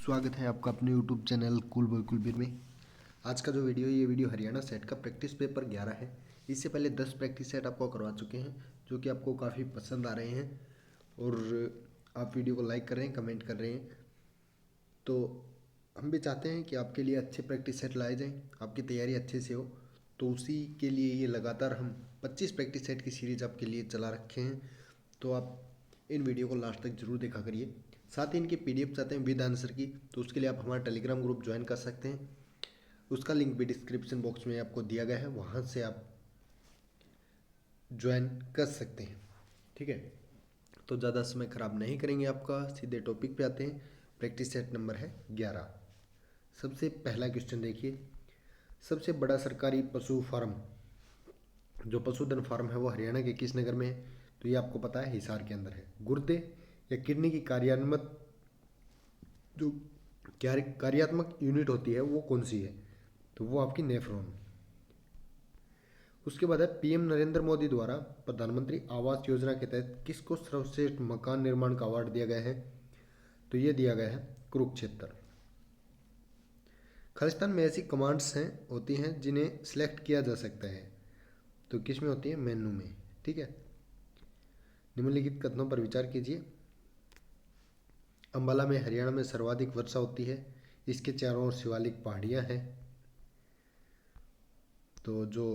स्वागत है आपका अपने YouTube channel cool boy Kulbir में। आज का जो वीडियो है ये वीडियो हरियाणा सेट का प्रैक्टिस पेपर 11 है। इससे पहले 10 प्रैक्टिस सेट आपको करवा चुके हैं जो कि आपको काफ़ी पसंद आ रहे हैं और आप वीडियो को लाइक कर रहे हैं, कमेंट कर रहे हैं। तो हम भी चाहते हैं कि आपके लिए अच्छे प्रैक्टिस सेट लाए जाएँ, आपकी तैयारी अच्छे से हो। तो उसी के लिए ये लगातार हम 25 प्रैक्टिस सेट की सीरीज आपके लिए चला रखे हैं। तो आप इन वीडियो को लास्ट तक जरूर देखा करिए। साथ ही इनकी पीडीएफ चाहते हैं विद आंसर की, तो उसके लिए आप हमारा टेलीग्राम ग्रुप ज्वाइन कर सकते हैं। उसका लिंक भी डिस्क्रिप्शन बॉक्स में आपको दिया गया है, वहाँ से आप ज्वाइन कर सकते हैं। ठीक है, तो ज़्यादा समय खराब नहीं करेंगे आपका, सीधे टॉपिक पे आते हैं। प्रैक्टिस सेट नंबर है 11। सबसे पहला क्वेश्चन देखिए, सबसे बड़ा सरकारी पशु फार्म जो पशुधन फार्म है वो हरियाणा के किस नगर में है? तो ये आपको पता है हिसार के अंदर है। गुर्दे या किडनी की कार्यान्वित जो कार्यात्मक यूनिट होती है वो कौन सी है? तो वो आपकी नेफ्रॉन। उसके बाद है पीएम नरेंद्र मोदी द्वारा प्रधानमंत्री आवास योजना के तहत किसको सर्वश्रेष्ठ मकान निर्माण का अवार्ड दिया गया है? तो ये दिया गया है कुरुक्षेत्र। खालिस्तान में ऐसी कमांड्स हैं होती हैं जिन्हें सिलेक्ट किया जा सकता है, तो किस में होती है? मेनू में। ठीक है, निम्नलिखित कथनों पर विचार कीजिए। अंबाला में हरियाणा में सर्वाधिक वर्षा होती है, इसके चारों ओर शिवालिक पहाड़ियाँ हैं। तो जो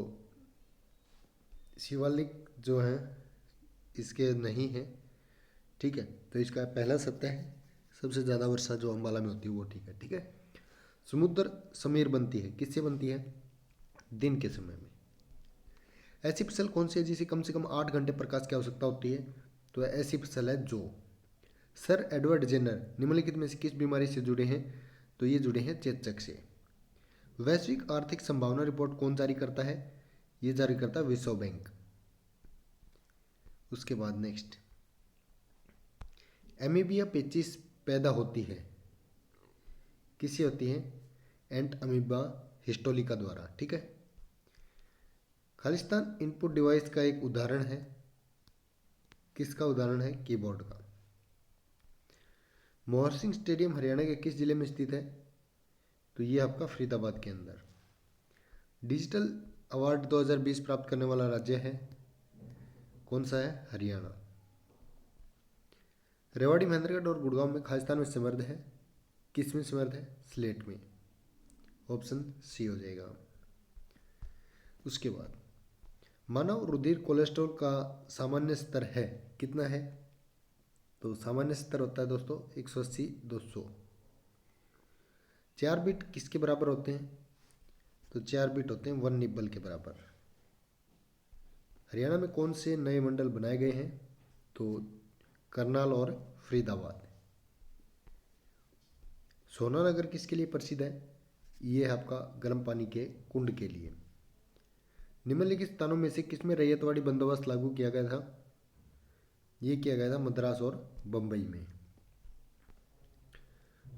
शिवालिक जो हैं इसके नहीं है। ठीक है, तो इसका पहला सत्य है, सबसे ज़्यादा वर्षा जो अंबाला में होती है वो ठीक है। ठीक है, समुद्र समीर बनती है, किससे बनती है? दिन के समय में। ऐसी फसल कौन सी है जिसे कम से कम 8 घंटे प्रकाश की आवश्यकता होती है? तो ऐसी फसल है जो। सर एडवर्ड जेनर निम्नलिखित में से किस बीमारी से जुड़े हैं? तो ये जुड़े हैं चेचक से। वैश्विक आर्थिक संभावना रिपोर्ट कौन जारी करता है? ये जारी करता है विश्व बैंक। उसके बाद नेक्स्ट, एमीबिया पेचिस पैदा होती है, किससे होती है? एंट अमीबा हिस्टोलिका द्वारा। ठीक है, खालिस्तान इनपुट डिवाइस का एक उदाहरण है, किसका उदाहरण है? कीबोर्ड का। मोहर सिंह स्टेडियम हरियाणा के किस जिले में स्थित है? तो ये आपका फरीदाबाद के अंदर। डिजिटल अवार्ड 2020 प्राप्त करने वाला राज्य है, कौन सा है? हरियाणा। रेवाड़ी, महेंद्रगढ़ और गुड़गांव में खालिस्तान में समृद्ध है, किस में समृद्ध है? स्लेट में। ऑप्शन सी हो जाएगा। उसके बाद मानव रुधिर कोलेस्ट्रॉल का सामान्य स्तर है, कितना है? तो सामान्य स्तर होता है दोस्तों 180/200। 4 बीट किसके बराबर होते हैं? तो 4 बीट होते हैं 1 निब्बल के बराबर। हरियाणा में कौन से नए मंडल बनाए गए हैं? तो करनाल और फरीदाबाद। सोनानगर किसके लिए प्रसिद्ध है? ये है आपका गर्म पानी के कुंड के लिए। निम्नलिखित स्थानों में से किसमें रैयतवाड़ी बंदोबस्त लागू किया गया था? ये किया गया था मद्रास और बंबई में।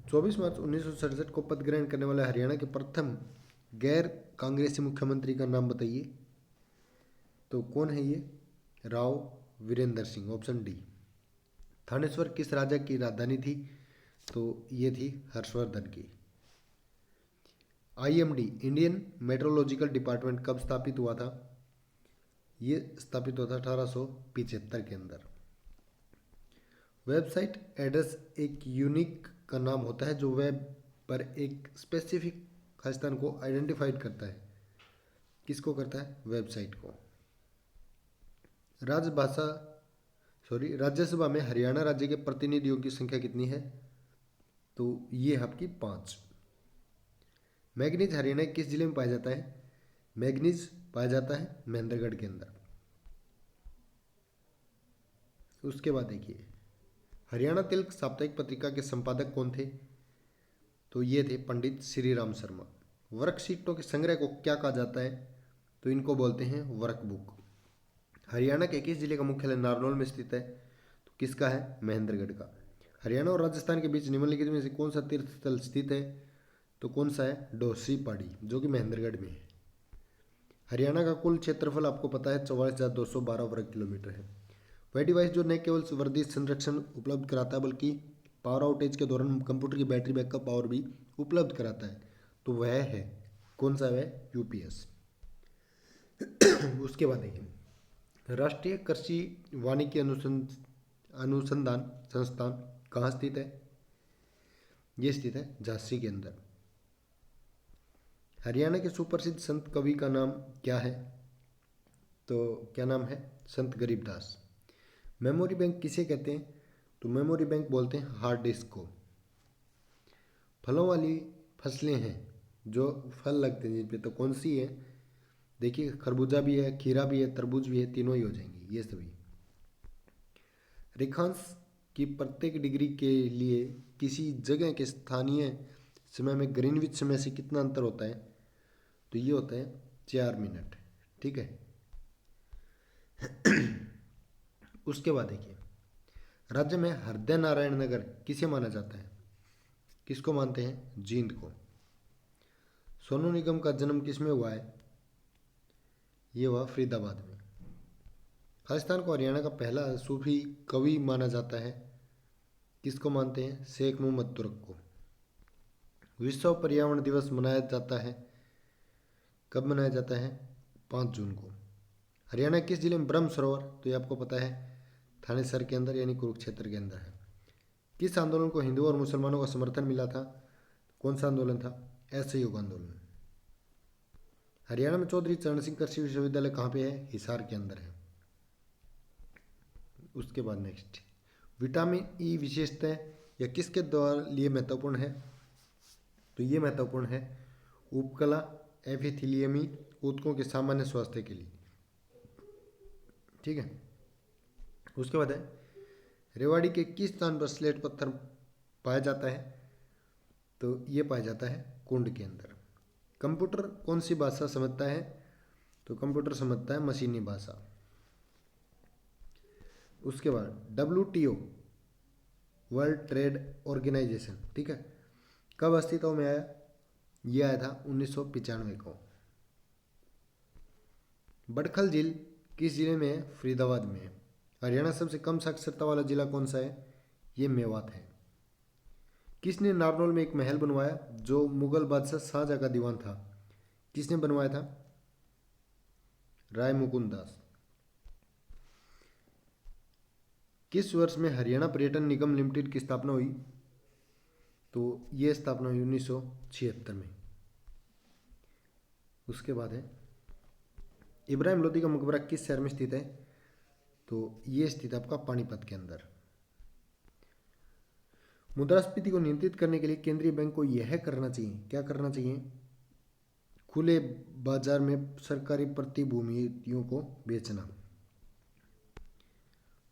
24 मार्च 1967 को पद ग्रहण करने वाले हरियाणा के प्रथम गैर कांग्रेसी मुख्यमंत्री का नाम बताइए। तो कौन है ये? राव वीरेंद्र सिंह। Option D. थानेश्वर किस राजा की राजधानी थी? तो ये थी हर्षवर्धन की। आईएमडी इंडियन मेट्रोलॉजिकल डिपार्टमेंट कब स्थापित हुआ था? ये स्थापित हुआ था 1875 के अंदर। वेबसाइट एड्रेस एक यूनिक का नाम होता है जो वेब पर एक स्पेसिफिक खालिस्तान को आइडेंटिफाइड करता है, किसको करता है? वेबसाइट को। राज्यसभा में हरियाणा राज्य के प्रतिनिधियों की संख्या कितनी है? तो ये आपकी 5। मैग्नीज हरियाणा के किस जिले में पाया जाता है? मैग्नीज पाया जाता है महेंद्रगढ़ के अंदर। उसके बाद देखिए, हरियाणा तिलक साप्ताहिक पत्रिका के संपादक कौन थे? तो ये थे पंडित श्री राम शर्मा। वर्कशीटों के संग्रह को क्या कहा जाता है? तो इनको बोलते हैं वर्कबुक। हरियाणा के किस जिले का मुख्यालय नारनौल में स्थित है? तो किसका है? महेंद्रगढ़ का। हरियाणा और राजस्थान के बीच निम्नलिखित में से कौन सा तीर्थ स्थल स्थित है? तो कौन सा है? डोसी पहाड़ी, जो कि महेंद्रगढ़ में है। हरियाणा का कुल क्षेत्रफल आपको पता है 44,212 वर्ग किलोमीटर है। वह डिवाइस जो न केवल वर्दी संरक्षण उपलब्ध कराता है बल्कि पावर आउटेज के दौरान कंप्यूटर की बैटरी बैकअप पावर भी उपलब्ध कराता है, तो वह है कौन सा, वह यूपीएस। उसके बाद देखिए राष्ट्रीय कृषि वानिकी अनुसंधान संस्थान कहाँ स्थित है? ये स्थित है झांसी के अंदर। हरियाणा के सुप्रसिद्ध संत कवि का नाम क्या है? तो क्या नाम है? संत गरीबदास। मेमोरी बैंक किसे कहते हैं? तो मेमोरी बैंक बोलते हैं हार्ड डिस्क को। फलों वाली फसलें हैं जो फल लगते हैं जिन पे, तो कौन सी है? देखिए खरबूजा भी है, खीरा भी है, तरबूज भी है, तीनों ही हो जाएंगी ये सभी। रेखांश की प्रत्येक डिग्री के लिए किसी जगह के स्थानीय समय में ग्रीनविच समय से कितना अंतर होता है? तो ये होता है 4 मिनट। ठीक है। उसके बाद देखिए राज्य में हृदय नारायण नगर किसे माना जाता है? किसको मानते हैं? जींद को। सोनू निगम का जन्म किस में हुआ है? ये हुआ फरीदाबाद में। राजस्थान को हरियाणा का पहला सूफी कवि माना जाता है, किसको मानते हैं? शेख मोहम्मद तुर्क को। विश्व पर्यावरण दिवस मनाया जाता है, कब मनाया जाता है? 5 जून को। हरियाणा किस जिले में ब्रह्म सरोवर? तो ये आपको पता है थानेसर के अंदर यानी कुरुक्षेत्र के अंदर है। किस आंदोलन को हिंदुओं और मुसलमानों का समर्थन मिला था? कौन सा आंदोलन था? असहयोग आंदोलन। हरियाणा में चौधरी चरण सिंह कृषि विश्वविद्यालय कहाँ पे है? हिसार के अंदर है। उसके बाद नेक्स्ट, विटामिन ई विशेषता या किसके द्वारा लिए महत्वपूर्ण है? तो ये महत्वपूर्ण है उपकला एपिथेलियमी ऊतकों के सामान्य स्वास्थ्य के लिए। ठीक है। उसके बाद है रेवाड़ी के किस स्थान पर स्लेट पत्थर पाया जाता है? तो ये पाया जाता है कुंड के अंदर। कंप्यूटर कौन सी भाषा समझता है? तो कंप्यूटर समझता है मशीनी भाषा। उसके बाद WTO वर्ल्ड ट्रेड ऑर्गेनाइजेशन, ठीक है, कब अस्तित्व में आया? ये आया था 1995 को। बड़खल झील किस जिले में है? फरीदाबाद में है। हरियाणा सबसे कम साक्षरता वाला जिला कौन सा है? ये मेवात है। किसने नारनौल में एक महल बनवाया जो मुगल बादशाह शाहजहां का दीवान था? किसने बनवाया था? राय मुकुंद दास। किस वर्ष में हरियाणा पर्यटन निगम लिमिटेड की स्थापना हुई? तो ये स्थापना हुई 1976 में। उसके बाद है इब्राहिम लोदी का मकबरा किस शहर में स्थित है? तो ये स्थित है आपका पानीपत के अंदर। मुद्रास्फीति को नियंत्रित करने के लिए केंद्रीय बैंक को यह करना चाहिए, क्या करना चाहिए? खुले बाजार में सरकारी प्रतिभूतियों को बेचना।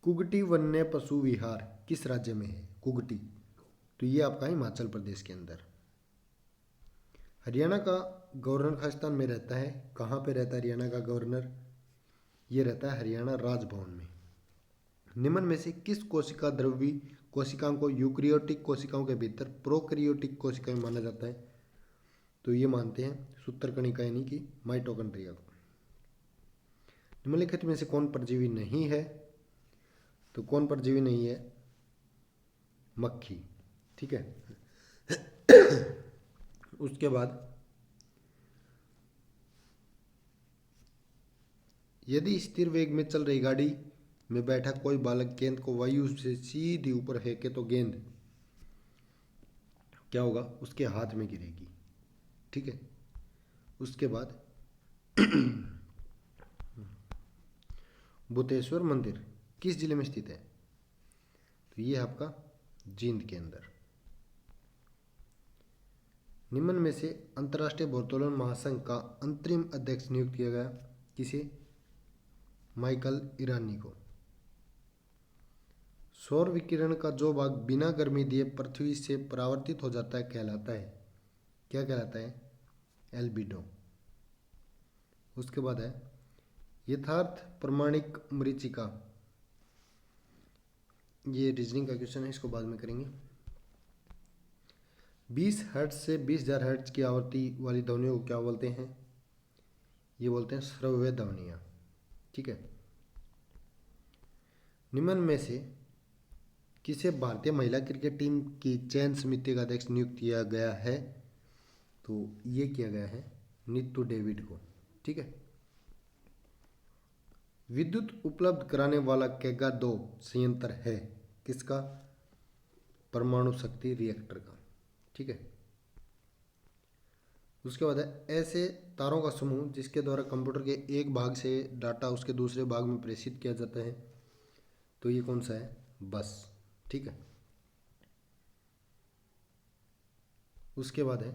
कुगटी वन्य पशु विहार किस राज्य में है? कुगटी, तो ये आपका हिमाचल प्रदेश के अंदर। हरियाणा का गवर्नर खालिस्तान में रहता है, कहाँ पे रहता है हरियाणा का गवर्नर? ये रहता है हरियाणा राजभवन में। निम्न में से किस कोशिका द्रव्य कोशिकाओं को यूकैरियोटिक कोशिकाओं के भीतर प्रोकैरियोटिक कोशिकाएं माना जाता है? तो ये मानते हैं सूत्रकणिका यानी कि माइटोकॉन्ड्रिया को। निम्नलिखित में से कौन परजीवी नहीं है? तो कौन परजीवी नहीं है? मक्खी। ठीक है। उसके बाद यदि स्थिर वेग में चल रही गाड़ी में बैठा कोई बालक गेंद को वायु से सीधी ऊपर फेंके तो गेंद क्या होगा? उसके हाथ में गिरेगी। ठीक है। उसके बाद भूतेश्वर मंदिर किस जिले में स्थित है? तो ये आपका जींद के अंदर। निम्न में से अंतर्राष्ट्रीय भारोत्तोलन महासंघ का अंतरिम अध्यक्ष नियुक्त किया गया, किसे? माइकल ईरानी को। सौर विकिरण का जो भाग बिना गर्मी दिए पृथ्वी से परावर्तित हो जाता है कहलाता है, क्या कहलाता है? एल्बिडो। उसके बाद है यथार्थ प्रमाणिक मरीचिका, ये रीजनिंग का क्वेश्चन है, इसको बाद में करेंगे। 20 हर्ट्ज से 20,000 हर्ट्ज की आवृत्ति वाली ध्वनियों को क्या बोलते हैं? ये बोलते हैं श्रव्य ध्वनियाँ। ठीक है। निम्न में से किसे भारतीय महिला क्रिकेट टीम की चयन समिति का अध्यक्ष नियुक्त किया गया है? तो ये किया गया है नीतू डेविड को। ठीक है। विद्युत उपलब्ध कराने वाला केगा 2 संयंत्र है किसका? परमाणु शक्ति रिएक्टर का। ठीक है। उसके बाद है ऐसे तारों का समूह जिसके द्वारा कंप्यूटर के एक भाग से डाटा उसके दूसरे भाग में प्रेषित किया जाता है। तो ये कौन सा है? बस। ठीक है। उसके बाद है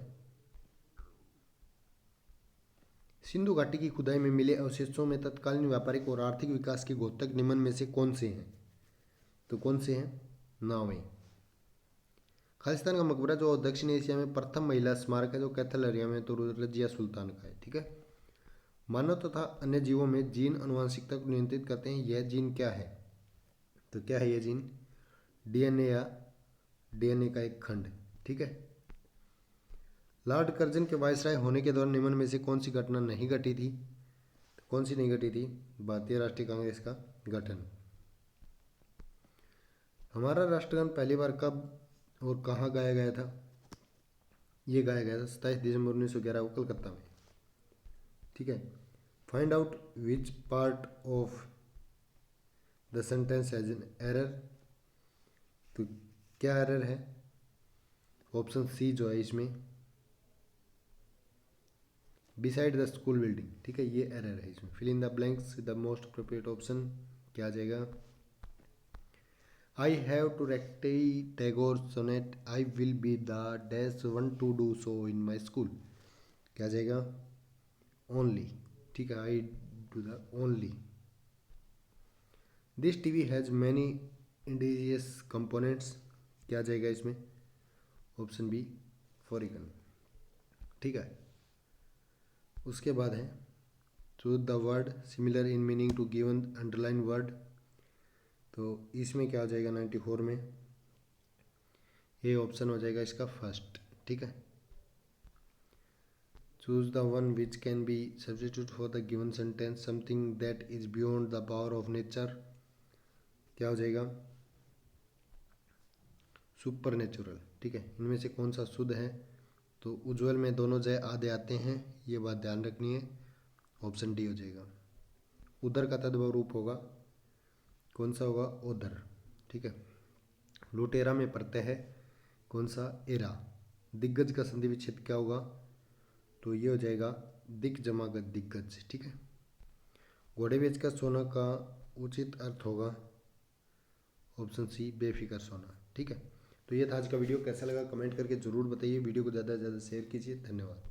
सिंधु घाटी की खुदाई में मिले अवशेषों में तत्कालीन व्यापारिक और आर्थिक विकास के द्योतक निम्न में से कौन से हैं? तो कौन से हैं? नावें। खालिस्तान का मकबरा जो दक्षिण एशिया में प्रथम महिला स्मारक है जो कैथल एरिया में, तो रजिया सुल्तान का है। ठीक है। मानव तथा अन्य जीवों में जीन अनुवांशिकता को नियंत्रित करते हैं। यह जीन क्या है? तो क्या है यह जीन? डीएनए या डीएनए का एक खंड। ठीक है। लॉर्ड कर्जन के वायसराय होने के दौरान निम्न में से कौन सी घटना नहीं घटी थी? तो कौन सी नहीं घटी थी? भारतीय राष्ट्रीय कांग्रेस का गठन। हमारा राष्ट्रगान पहली बार कब और कहाँ गाया गया था? ये गाया गया था 27 दिसंबर 1911 को कलकत्ता में। ठीक है। Find out which part of the sentence has an error. तो क्या एरर है? ऑप्शन सी जो है इसमें, बिसाइड द स्कूल बिल्डिंग। ठीक है, ये एरर है इसमें। Fill in the blanks the most appropriate option क्या आ जाएगा? I have to recite Tagore sonnet I will be the dash one to do so in my school. क्या आ जाएगा? ओनली। ठीक है, I do the only. This TV has many indigenous components. क्या आ जाएगा इसमें? Option B foreign. ठीक है। उसके बाद है choose the word similar in meaning to given underline word. तो इसमें क्या हो जाएगा 94 में? ये ऑप्शन हो जाएगा इसका फर्स्ट। ठीक है। Choose the one which can be substitute for the given sentence something that is beyond the power of nature. क्या हो जाएगा? Super natural. ठीक है। इनमें से कौन सा शुद्ध है? तो उज्ज्वल में दोनों जय आधे आते हैं, ये बात ध्यान रखनी है। ऑप्शन डी हो जाएगा। उधर का तद्भव रूप होगा, कौन सा होगा? उधर। ठीक है। लुटेरा में प्रत्यय है, कौन सा? एरा। दिग्गज का संधि विच्छेद क्या होगा? तो ये हो जाएगा दिक जमागत दिग्गज। ठीक है। घोड़े बेच कर सोना का उचित अर्थ होगा ऑप्शन सी बेफिक्र सोना। ठीक है। तो ये था आज का वीडियो। कैसा लगा कमेंट करके ज़रूर बताइए। वीडियो को ज़्यादा से ज़्यादा शेयर कीजिए। धन्यवाद।